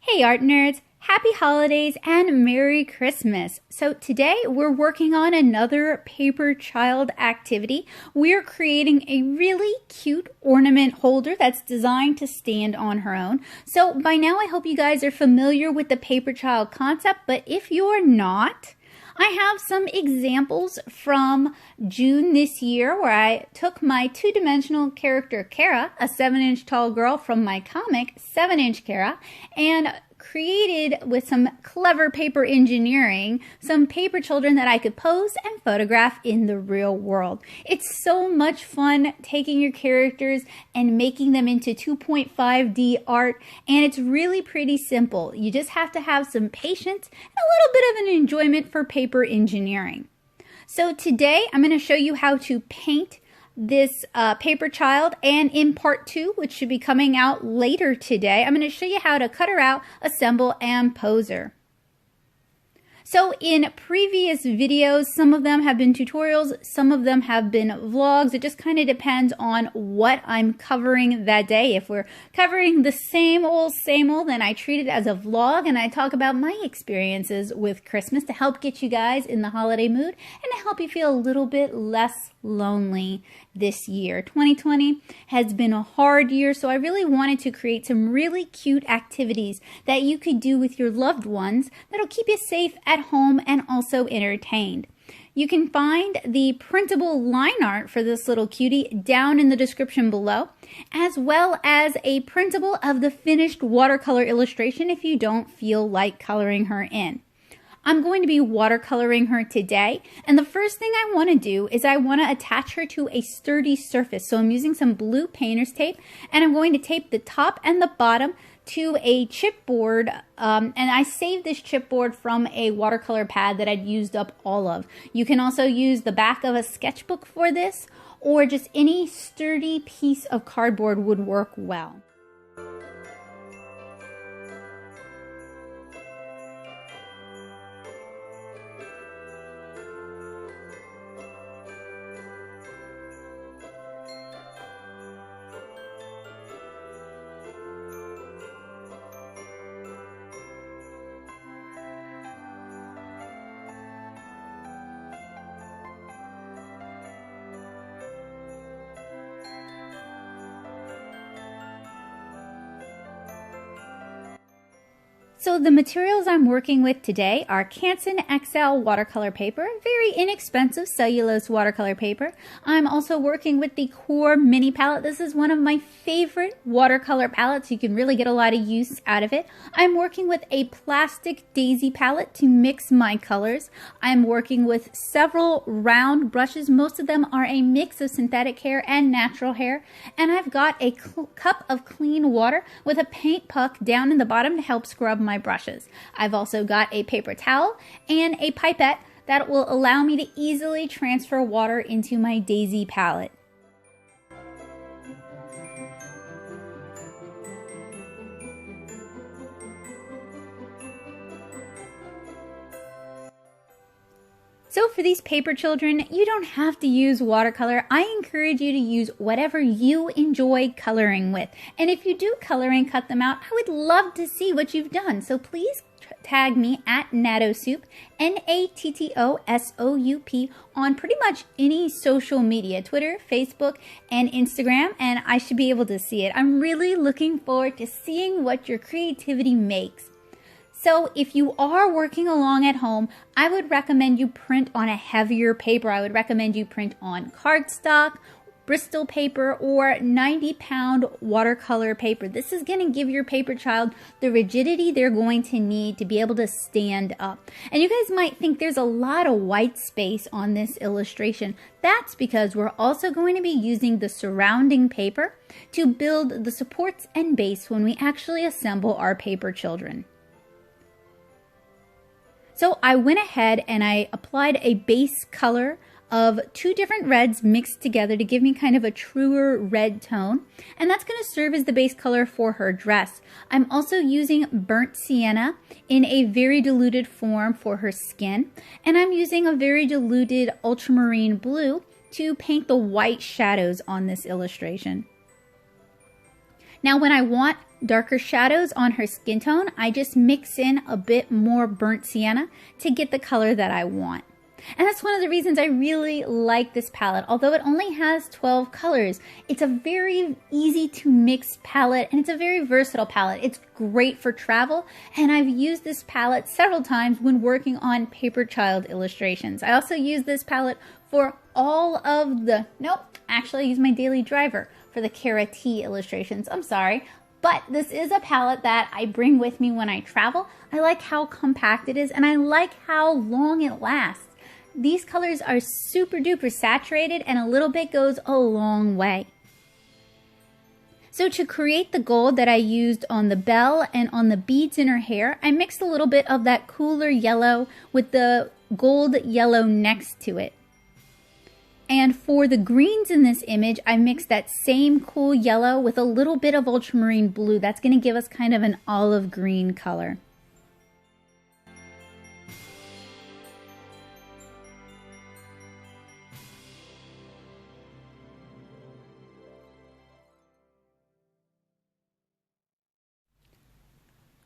Hey art nerds, happy holidays and Merry Christmas. So today we're working on another Paperchild activity. We're creating a really cute ornament holder that's designed to stand on her own. So by now I hope you guys are familiar with the Paperchild concept, but if you're not, I have some examples from June this year where I took my two-dimensional character Kara, a 7-inch tall girl from my comic 7-inch Kara, and created with some clever paper engineering some paper children that I could pose and photograph in the real world. It's so much fun taking your characters and making them into 2.5D art, and it's really pretty simple. You just have to have some patience and a little bit of an enjoyment for paper engineering. So today I'm going to show you how to paint this Paperchild, and in part 2, which should be coming out later today, I'm going to show you how to cut her out, assemble, and pose her. So in previous videos, some of them have been tutorials, some of them have been vlogs. It just kind of depends on what I'm covering that day. If we're covering the same old, then I treat it as a vlog and I talk about my experiences with Christmas to help get you guys in the holiday mood and to help you feel a little bit less lonely this year. 2020 has been a hard year, so I really wanted to create some really cute activities that you could do with your loved ones that'll keep you safe at home and also entertained. You can find the printable line art for this little cutie down in the description below, as well as a printable of the finished watercolor illustration if you don't feel like coloring her in. I'm going to be watercoloring her today, and the first thing I want to do is I want to attach her to a sturdy surface. So I'm using some blue painter's tape, and I'm going to tape the top and the bottom to a chipboard, and I saved this chipboard from a watercolor pad that I'd used up all of. You can also use the back of a sketchbook for this, or just any sturdy piece of cardboard would work well. So the materials I'm working with today are Canson XL watercolor paper, very inexpensive cellulose watercolor paper. I'm also working with the Core mini palette. This is one of my favorite watercolor palettes. You can really get a lot of use out of it. I'm working with a plastic daisy palette to mix my colors. I'm working with several round brushes. Most of them are a mix of synthetic hair and natural hair. And I've got a cup of clean water with a paint puck down in the bottom to help scrub my brushes. I've also got a paper towel and a pipette that will allow me to easily transfer water into my daisy palette. So for these paper children, you don't have to use watercolor. I encourage you to use whatever you enjoy coloring with. And if you do color and cut them out, I would love to see what you've done. So please tag me at Nattosoup, Nattosoup, on pretty much any social media, Twitter, Facebook, and Instagram, and I should be able to see it. I'm really looking forward to seeing what your creativity makes. So if you are working along at home, I would recommend you print on a heavier paper. I would recommend you print on cardstock, Bristol paper, or 90-pound watercolor paper. This is going to give your Paperchild the rigidity they're going to need to be able to stand up. And you guys might think there's a lot of white space on this illustration. That's because we're also going to be using the surrounding paper to build the supports and base when we actually assemble our paper children. So I went ahead and I applied a base color of two different reds mixed together to give me kind of a truer red tone, and that's going to serve as the base color for her dress. I'm also using burnt sienna in a very diluted form for her skin, and I'm using a very diluted ultramarine blue to paint the white shadows on this illustration. Now when I want darker shadows on her skin tone, I just mix in a bit more burnt sienna to get the color that I want. And that's one of the reasons I really like this palette. Although it only has 12 colors, it's a very easy to mix palette and it's a very versatile palette. It's great for travel, and I've used this palette several times when working on Paperchild illustrations. I also use this palette for all of the, actually I use my daily driver for the Kara T illustrations. I'm sorry. But this is a palette that I bring with me when I travel. I like how compact it is and I like how long it lasts. These colors are super duper saturated and a little bit goes a long way. So to create the gold that I used on the bell and on the beads in her hair, I mixed a little bit of that cooler yellow with the gold yellow next to it. And for the greens in this image, I mixed that same cool yellow with a little bit of ultramarine blue. That's going to give us kind of an olive green color.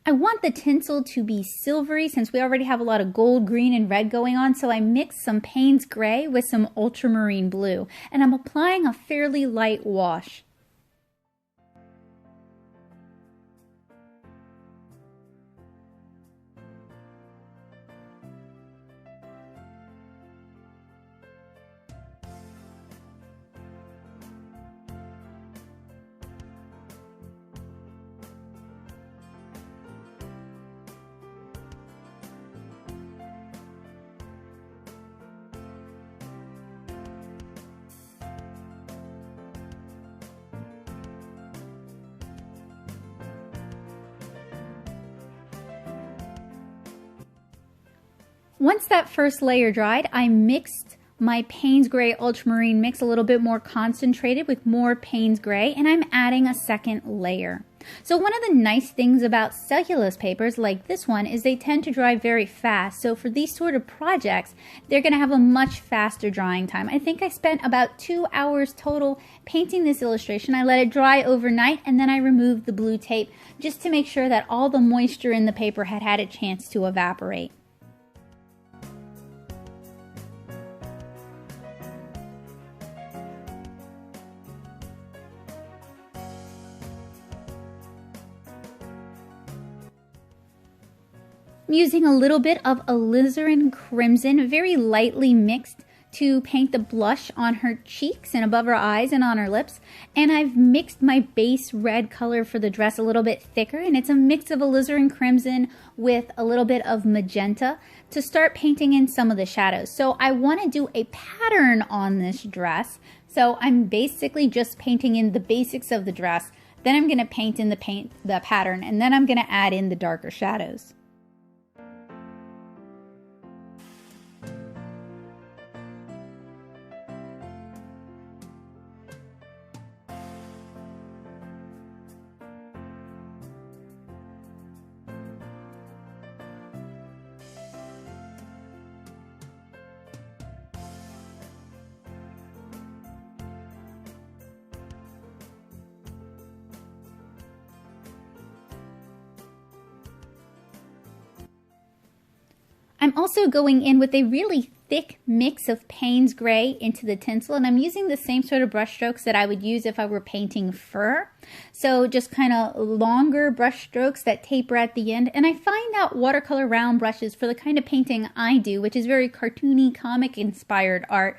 I want the tinsel to be silvery since we already have a lot of gold, green, and red going on, so I mixed some Payne's Gray with some ultramarine blue, and I'm applying a fairly light wash. Once that first layer dried, I mixed my Payne's Gray Ultramarine mix a little bit more concentrated with more Payne's Gray, and I'm adding a second layer. So one of the nice things about cellulose papers like this one is they tend to dry very fast. So for these sort of projects, they're going to have a much faster drying time. I think I spent about 2 hours total painting this illustration. I let it dry overnight and then I removed the blue tape just to make sure that all the moisture in the paper had had a chance to evaporate. I'm using a little bit of alizarin crimson, very lightly mixed, to paint the blush on her cheeks and above her eyes and on her lips. And I've mixed my base red color for the dress a little bit thicker, and it's a mix of alizarin crimson with a little bit of magenta to start painting in some of the shadows. So I want to do a pattern on this dress. So I'm basically just painting in the basics of the dress. Then I'm going to paint in the pattern, and then I'm going to add in the darker shadows. I'm also going in with a really thick mix of Payne's Gray into the tinsel, and I'm using the same sort of brush strokes that I would use if I were painting fur. So just kind of longer brush strokes that taper at the end. And I find that watercolor round brushes for the kind of painting I do, which is very cartoony, comic inspired art,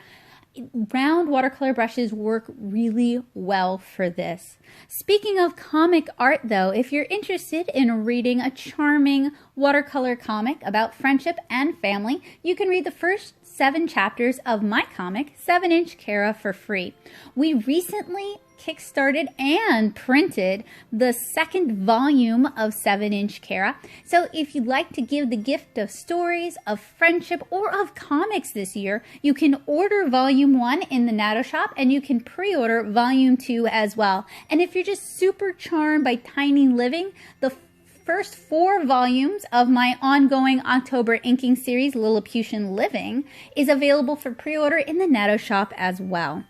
round watercolor brushes work really well for this. Speaking of comic art though, if you're interested in reading a charming watercolor comic about friendship and family, you can read the first 7 chapters of my comic, 7-inch Kara, for free. We recently kickstarted and printed the 2nd volume of 7-inch Kara. So if you'd like to give the gift of stories, of friendship, or of comics this year, you can order volume 1 in the Natto shop and you can pre-order volume 2 as well. And if you're just super charmed by tiny living, the first 4 volumes of my ongoing October inking series, Lilliputian Living, is available for pre-order in the Natto shop as well.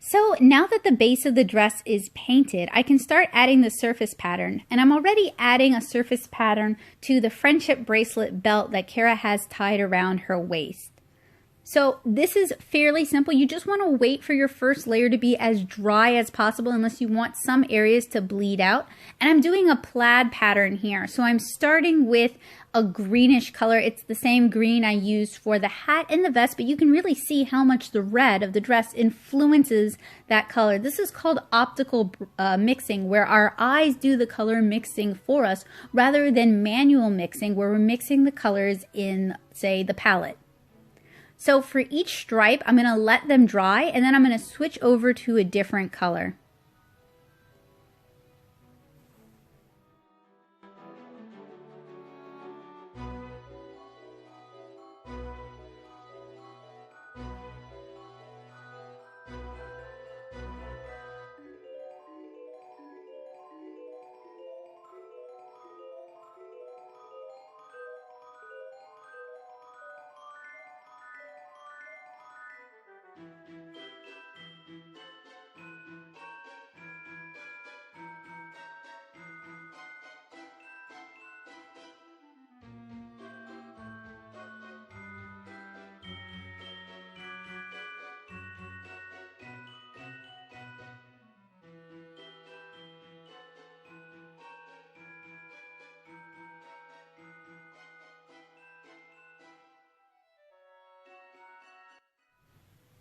So now that the base of the dress is painted, I can start adding the surface pattern. And I'm already adding a surface pattern to the friendship bracelet belt that Kara has tied around her waist. So this is fairly simple. You just want to wait for your first layer to be as dry as possible unless you want some areas to bleed out. And I'm doing a plaid pattern here. So I'm starting with a greenish color. It's the same green I used for the hat and the vest, but you can really see how much the red of the dress influences that color. This is called optical mixing, where our eyes do the color mixing for us rather than manual mixing, where we're mixing the colors in, say, the palette. So for each stripe, I'm going to let them dry, and then I'm going to switch over to a different color.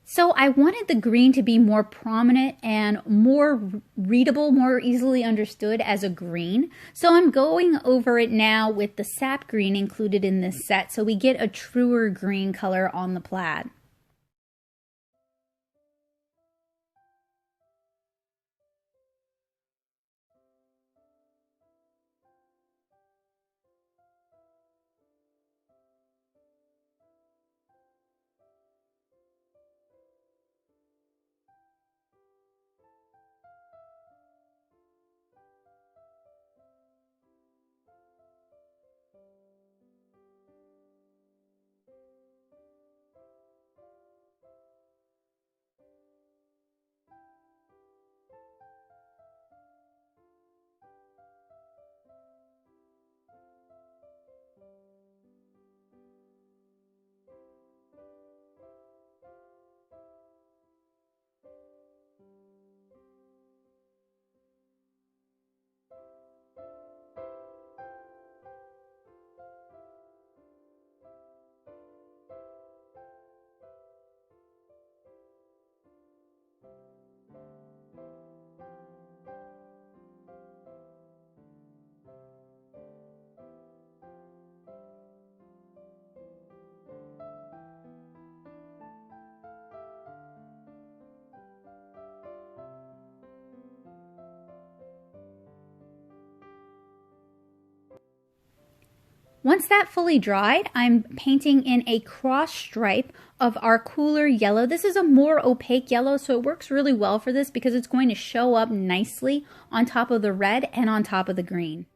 So I wanted the green to be more prominent and more readable, more easily understood as a green. So I'm going over it now with the sap green included in this set, so we get a truer green color on the plaid. Once that fully dried, I'm painting in a cross stripe of our cooler yellow. This is a more opaque yellow, so it works really well for this because it's going to show up nicely on top of the red and on top of the green.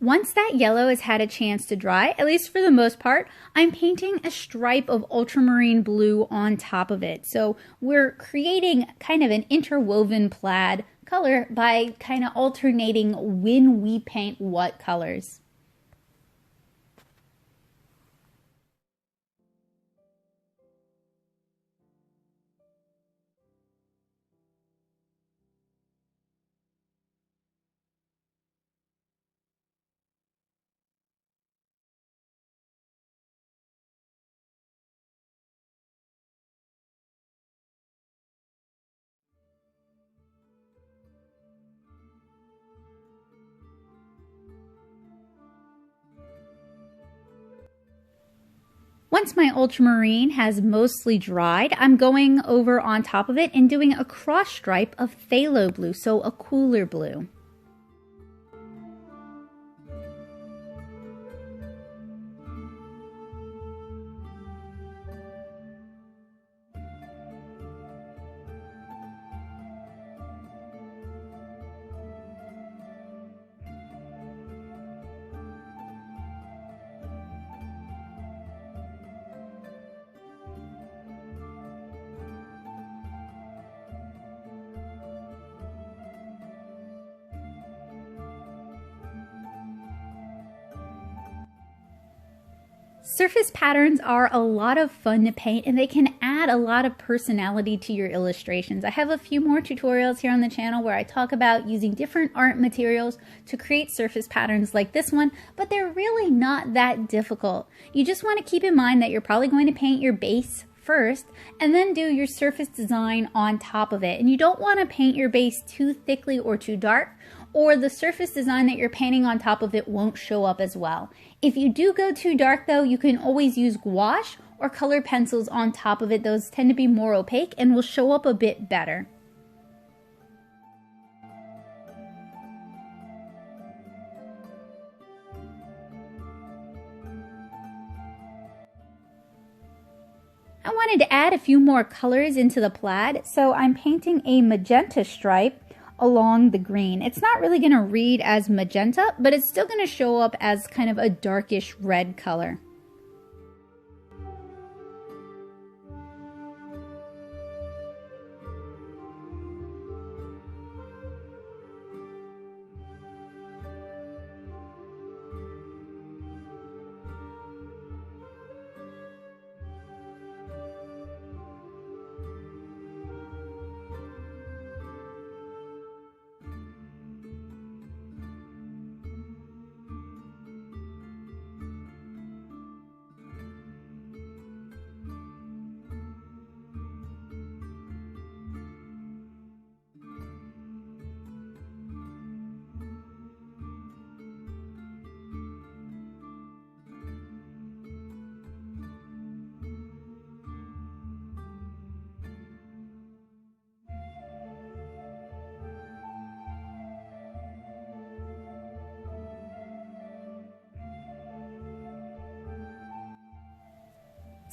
Once that yellow has had a chance to dry, at least for the most part, I'm painting a stripe of ultramarine blue on top of it. So we're creating kind of an interwoven plaid color by kind of alternating when we paint what colors. Once my ultramarine has mostly dried, I'm going over on top of it and doing a cross stripe of phthalo blue, so a cooler blue. Surface patterns are a lot of fun to paint and they can add a lot of personality to your illustrations. I have a few more tutorials here on the channel where I talk about using different art materials to create surface patterns like this one, but they're really not that difficult. You just want to keep in mind that you're probably going to paint your base first and then do your surface design on top of it. And you don't want to paint your base too thickly or too dark, or the surface design that you're painting on top of it won't show up as well. If you do go too dark though, you can always use gouache or colored pencils on top of it. Those tend to be more opaque and will show up a bit better. I wanted to add a few more colors into the plaid, so I'm painting a magenta stripe along the green. It's not really going to read as magenta, but it's still going to show up as kind of a darkish red color.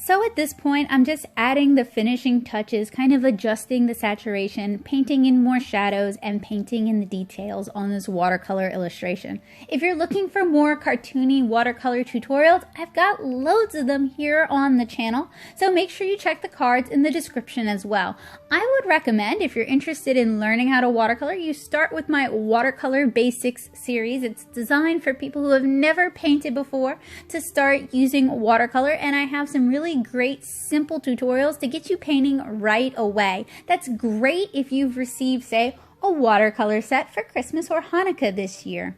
So at this point, I'm just adding the finishing touches, kind of adjusting the saturation, painting in more shadows, and painting in the details on this watercolor illustration. If you're looking for more cartoony watercolor tutorials, I've got loads of them here on the channel, so make sure you check the cards in the description as well. I would recommend, if you're interested in learning how to watercolor, you start with my Watercolor Basics series. It's designed for people who have never painted before to start using watercolor, and I have some really great simple tutorials to get you painting right away. That's great if you've received, say, a watercolor set for Christmas or Hanukkah this year.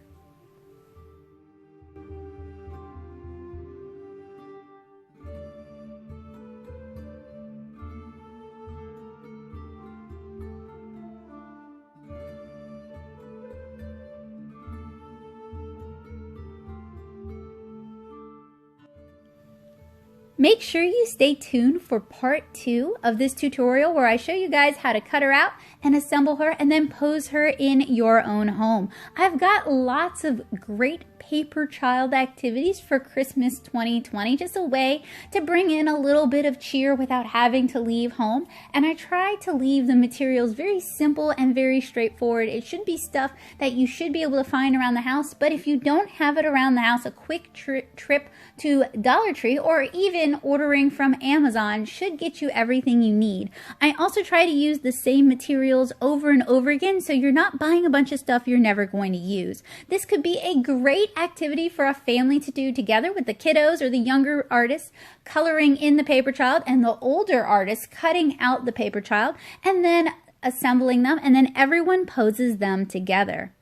Make sure you stay tuned for part 2 of this tutorial where I show you guys how to cut her out and assemble her and then pose her in your own home. I've got lots of great Paperchild activities for Christmas 2020, just a way to bring in a little bit of cheer without having to leave home. And I try to leave the materials very simple and very straightforward. It should be stuff that you should be able to find around the house, but if you don't have it around the house, a quick trip to Dollar Tree or even ordering from Amazon should get you everything you need. I also try to use the same materials over and over again, so you're not buying a bunch of stuff you're never going to use. This could be a great activity for a family to do together with the kiddos or the younger artists coloring in the Paperchild and the older artists cutting out the Paperchild and then assembling them, and then everyone poses them together.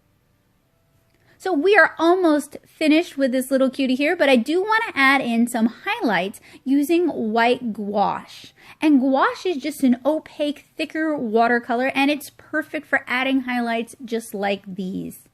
So we are almost finished with this little cutie here, but I do want to add in some highlights using white gouache. And gouache is just an opaque, thicker watercolor, and it's perfect for adding highlights just like these.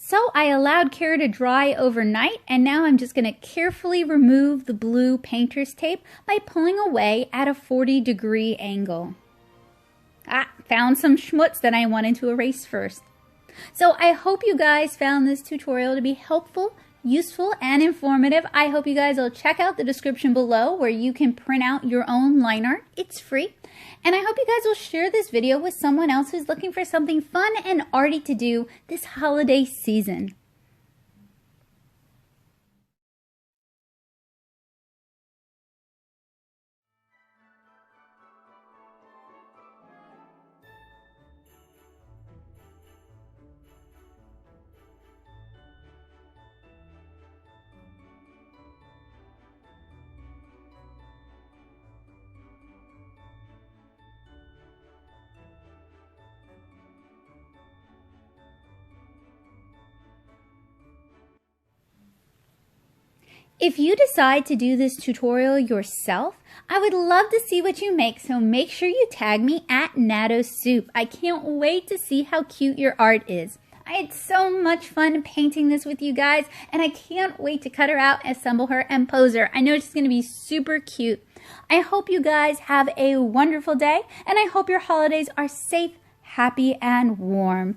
So I allowed Kara to dry overnight, and now I'm just going to carefully remove the blue painter's tape by pulling away at a 40-degree angle. Found some schmutz that I wanted to erase first. So I hope you guys found this tutorial to be helpful, useful, and informative. I hope you guys will check out the description below where you can print out your own line art. It's free. And I hope you guys will share this video with someone else who's looking for something fun and arty to do this holiday season. If you decide to do this tutorial yourself, I would love to see what you make, so make sure you tag me at NattoSoup. I can't wait to see how cute your art is. I had so much fun painting this with you guys, and I can't wait to cut her out, assemble her, and pose her. I know it's going to be super cute. I hope you guys have a wonderful day, and I hope your holidays are safe, happy, and warm.